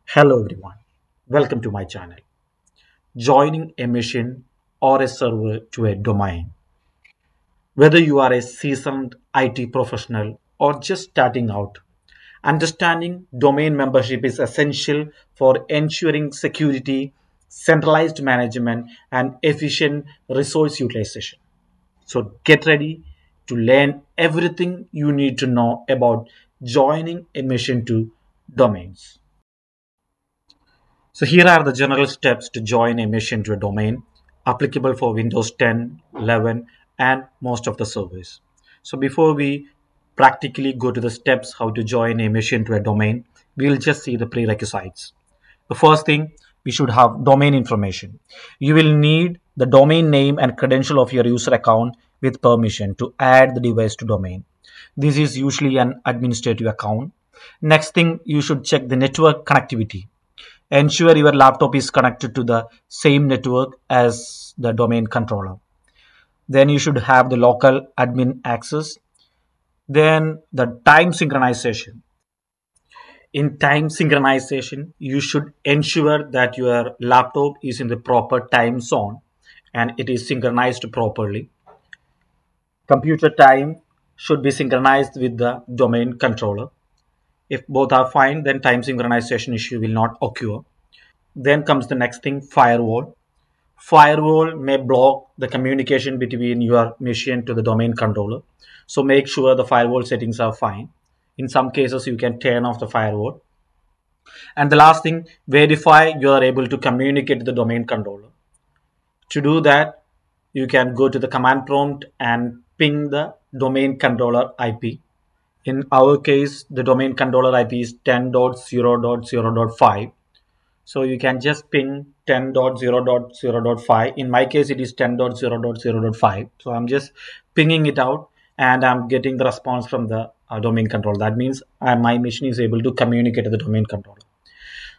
Hello everyone, welcome to my channel. Joining a mission or a server to a domain. Whether you are a seasoned IT professional or just starting out, understanding domain membership is essential for ensuring security, centralized management, and efficient resource utilization. So get ready to learn everything you need to know about joining a mission to domains. So here are the general steps to join a mission to a domain applicable for Windows 10, 11, and most of the servers. So before we practically go to the steps how to join a mission to a domain, we'll just see the prerequisites. The first thing, we should have domain information. You will need the domain name and credential of your user account with permission to add the device to domain. This is usually an administrative account. Next thing, you should check the network connectivity. Ensure your laptop is connected to the same network as the domain controller. Then you should have the local admin access. Then the time synchronization. In time synchronization, you should ensure that your laptop is in the proper time zone and it is synchronized properly. Computer time should be synchronized with the domain controller. If both are fine, then time synchronization issue will not occur. Then comes the next thing, firewall. Firewall may block the communication between your machine to the domain controller. So make sure the firewall settings are fine. In some cases, you can turn off the firewall. And the last thing, verify you are able to communicate to the domain controller. To do that, you can go to the command prompt and ping the domain controller IP. In our case, the domain controller IP is 10.0.0.5. So you can just ping 10.0.0.5. In my case, it is 10.0.0.5. So I'm just pinging it out and I'm getting the response from the domain controller. That means my machine is able to communicate to the domain controller.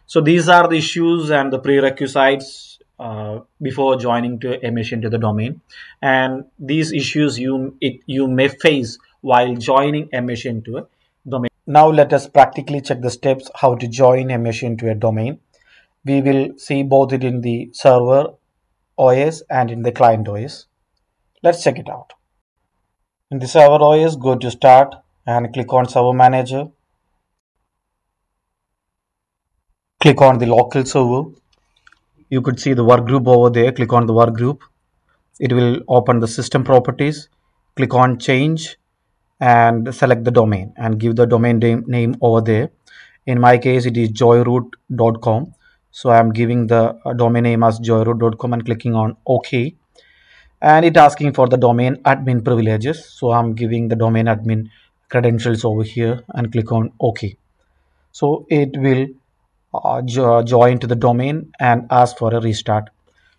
So these are the issues and the prerequisites before joining to a machine to the domain. And these issues you may face while joining a machine to a domain. Now let us practically check the steps how to join a machine to a domain. We will see both it in the server OS and in the client OS. Let's check it out. In the server OS, go to Start and click on Server Manager. Click on the local server. You could see the work group over there. Click on the work group. It will open the system properties. Click on Change and select the domain and give the domain name over there. In my case, it is joyroute.com. So I'm giving the domain name as joyroute.com and clicking on OK. And it asking for the domain admin privileges. So I'm giving the domain admin credentials over here and click on OK. So it will join to the domain and ask for a restart.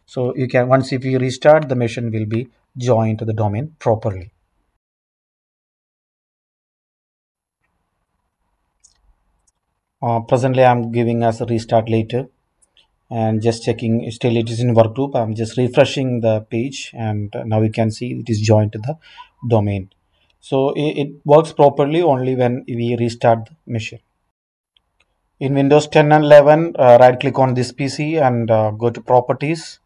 So you can, once if you restart, the machine will be joined to the domain properly. Presently I'm giving us a restart later and just checking, still it is in work group. I'm just refreshing the page and now you can see it is joined to the domain. So it works properly only when we restart the machine. In Windows 10 and 11, right click on this PC and go to properties.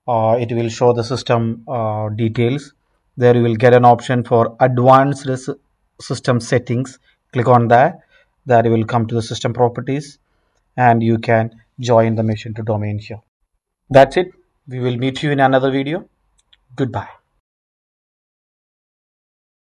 It will show the system details. There you will get an option for advanced system settings. Click on that. That will come to the system properties and you can join the machine to domain here. That's it. We will meet you in another video. Goodbye.